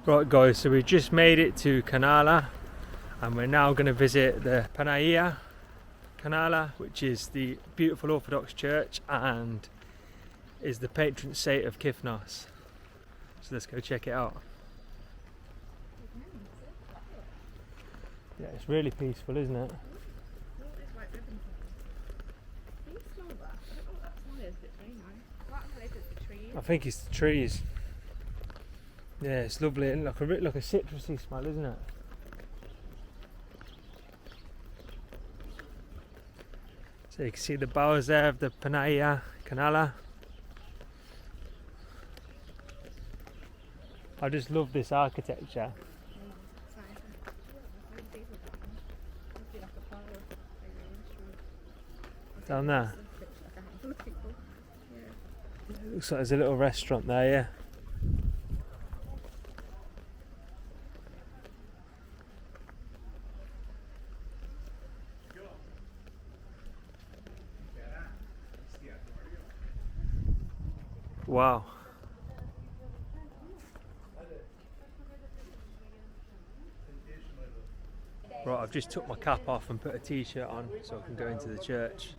Right guys, so we just made it to Kanala and we're now going to visit the Panagia Kanala, which is the beautiful Orthodox church and is the patron saint of Kythnos. So let's go check it out. Yeah, it's really peaceful, isn't it? I think it's the trees. Yeah, it's lovely, and like a citrusy smell, isn't it? So you can see the bowers there of the Panagia Kanala. I just love this architecture. Down there. It looks like there's a little restaurant there, yeah. Wow. Right, I've just took my cap off and put a t-shirt on so I can go into the church.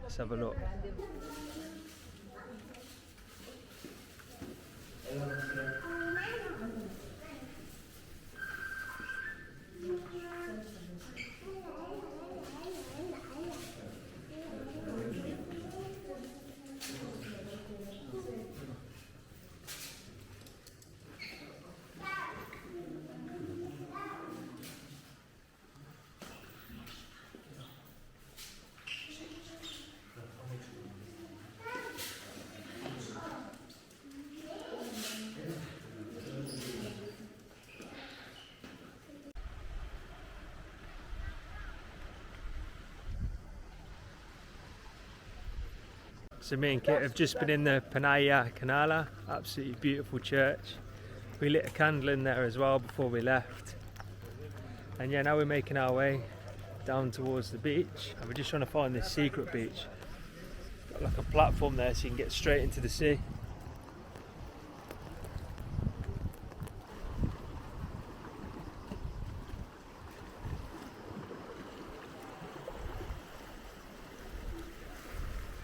Let's have a look. So me and Kit have just been in the Panagia Kanala, absolutely beautiful church. We lit a candle in there as well before we left. And yeah, now we're making our way down towards the beach. And we're just trying to find this secret beach. Got like a platform there so you can get straight into the sea.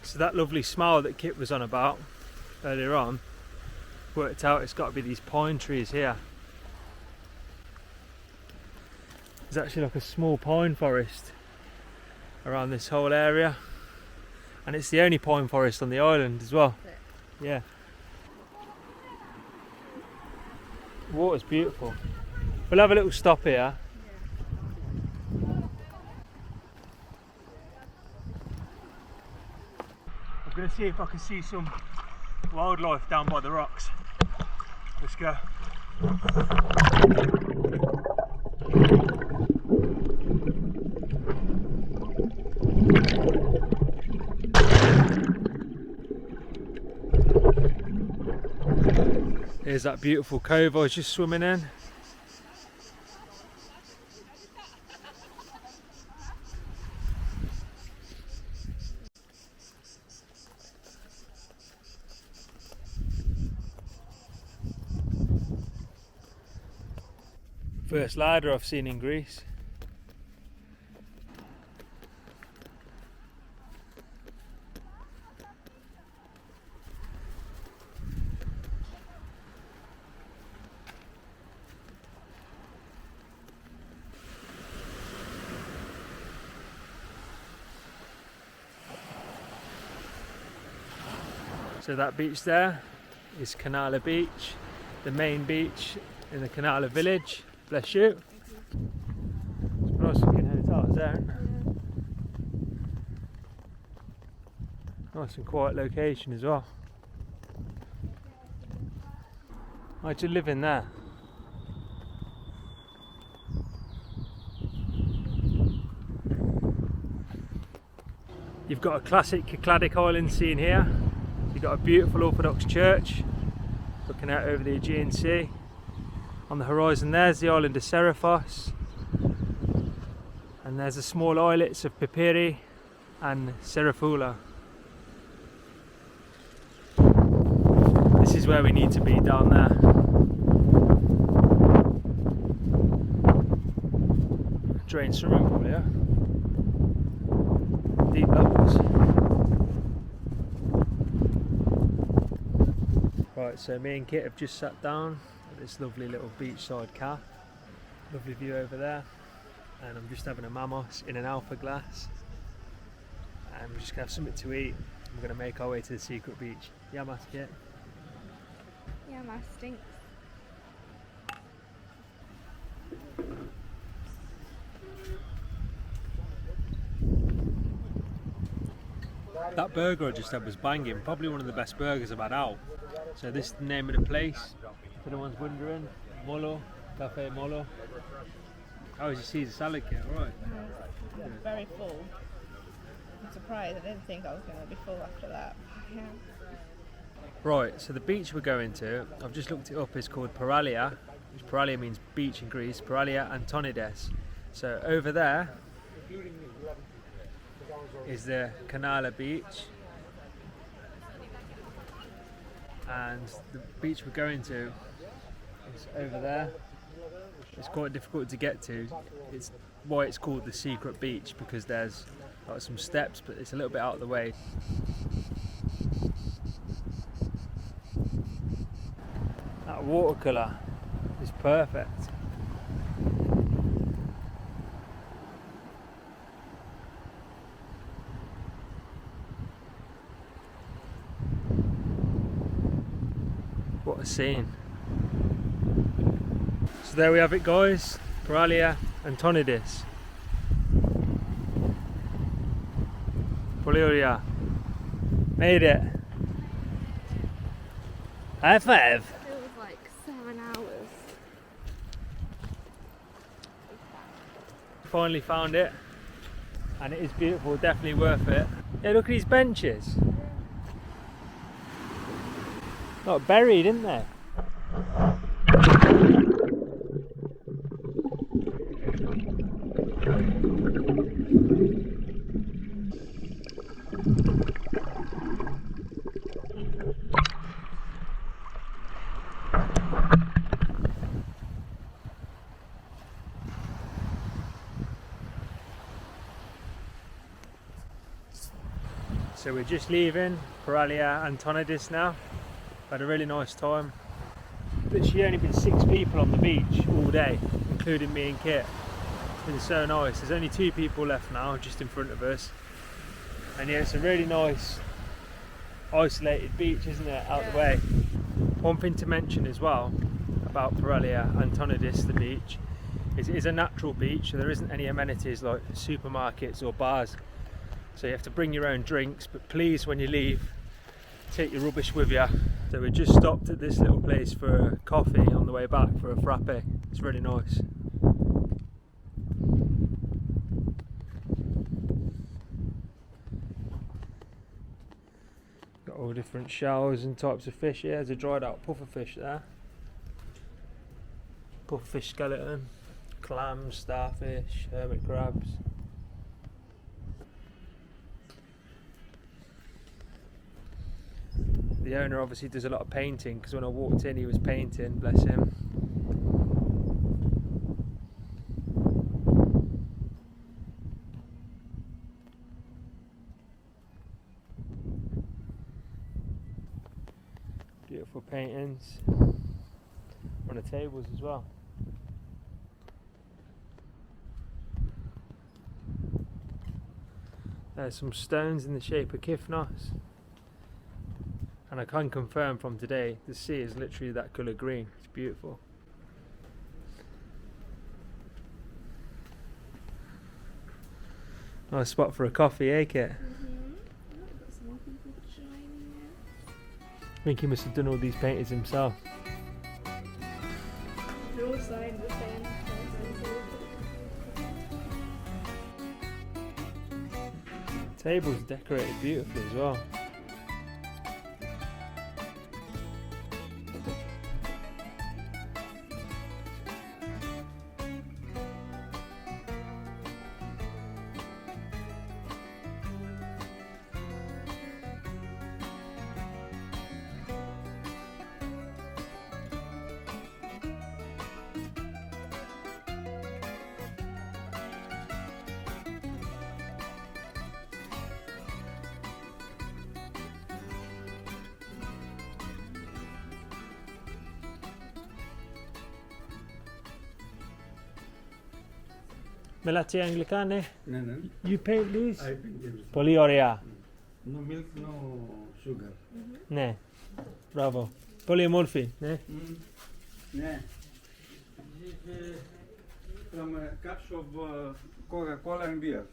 So that lovely smile that Kit was on about earlier on, worked out it's got to be these pine trees here. There's actually like a small pine forest around this whole area, and it's the only pine forest on the island as well. Yeah. The water's beautiful. We'll have a little stop here. I'm going to see if I can see some wildlife down by the rocks. Let's go. Here's that beautiful cove I was just swimming in. First ladder I've seen in Greece. So that beach there is Kanala Beach, the main beach in the Kanala village. Bless you. It's nice looking hotels there. Nice and quiet location as well. How'd you live in there? You've got a classic Cycladic island scene here. You've got a beautiful Orthodox church looking out over the Aegean Sea. On the horizon there's the island of Merihas, and there's the small islets of Pipiri and Serifula. This is where we need to be, down there. drained swimming pool here. Deep levels. Right, so me and Kit have just sat down at this lovely little beachside cafe. Lovely view over there. And I'm just having a mamos in an alpha glass. And we're just going to have something to eat. We're going to make our way to the secret beach. Yeah, mas, Kit? Yeah, mas stinks. That burger I just had was banging, probably one of the best burgers I've had out. So this is the name of the place, if anyone's wondering. Molo, Cafe Molo. Oh, as you see the salad kit, alright. I'm very full. I'm surprised, I didn't think I was going to be full after that. Yeah. Right, so the beach we're going to, I've just looked it up, is called Panagia, which Panagia means beach in Greece, Panagia Kanala. So over there is the Kanala beach, and the beach we're going to is over there. It's quite difficult to get to. It's why it's called the secret beach, because there's like some steps, but it's a little bit out of the way. That watercolour is perfect. What a scene. So there we have it, guys. Panagia and Tonidis. Panagia. Made it. High five. It was like 7 hours. Finally found it. And it is beautiful, definitely worth it. Yeah, look at these benches. Not buried, isn't they? So we're just leaving Panagia and Tonidis now. Had a really nice time. Literally only been 6 people on the beach all day, including me and Kit. It's been so nice. There's only 2 people left now, just in front of us. And yeah, it's a really nice, isolated beach, isn't it, out the way. One thing to mention as well about Panagia and Tonidis, the beach, is it is a natural beach, so there isn't any amenities like supermarkets or bars. So you have to bring your own drinks, but please, when you leave, take your rubbish with you. So we just stopped at this little place for a coffee on the way back for a frappe. It's really nice. Got all different shells and types of fish here. There's a dried out pufferfish there. Pufferfish skeleton, clams, starfish, hermit crabs. The owner obviously does a lot of painting, because when I walked in he was painting, bless him. Beautiful paintings on the tables as well. There's some stones in the shape of Kythnos. And I can confirm from today, the sea is literally that colour green. It's beautiful. Nice spot for a coffee, eh, Kit? Got some people joining us. I think he must have done all these paintings himself. They're all signed the same. Table's decorated beautifully as well. Me latte anglicane? No, no. You paint these? I paint everything. Polioria. No milk, no sugar. Ne. Bravo. Polyamorphi. Ne. Yeah. This is from cups of Coca-Cola and beer.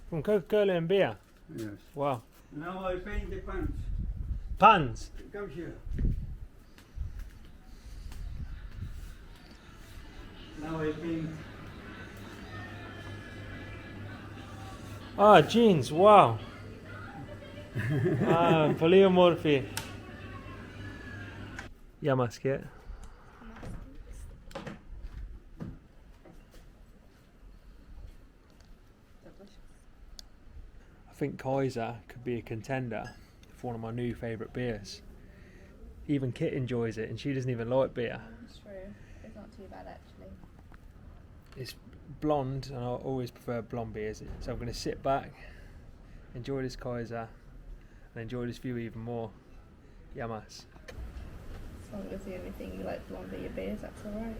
From Coca-Cola and beer. Yes. Wow. Now I paint the pants. Pans. Come here. Now I paint. Ah, jeans. Wow. Ah, polyamorphy. Yamasket. I think Kaiser could be a contender for one of my new favourite beers. Even Kit enjoys it and she doesn't even like beer. It's true. It's not too bad actually. It's blonde and I always prefer blonde beers. So I'm going to sit back, enjoy this Kaiser and enjoy this view even more. Yamas. As long as the only thing you like blonde are your beers, that's alright.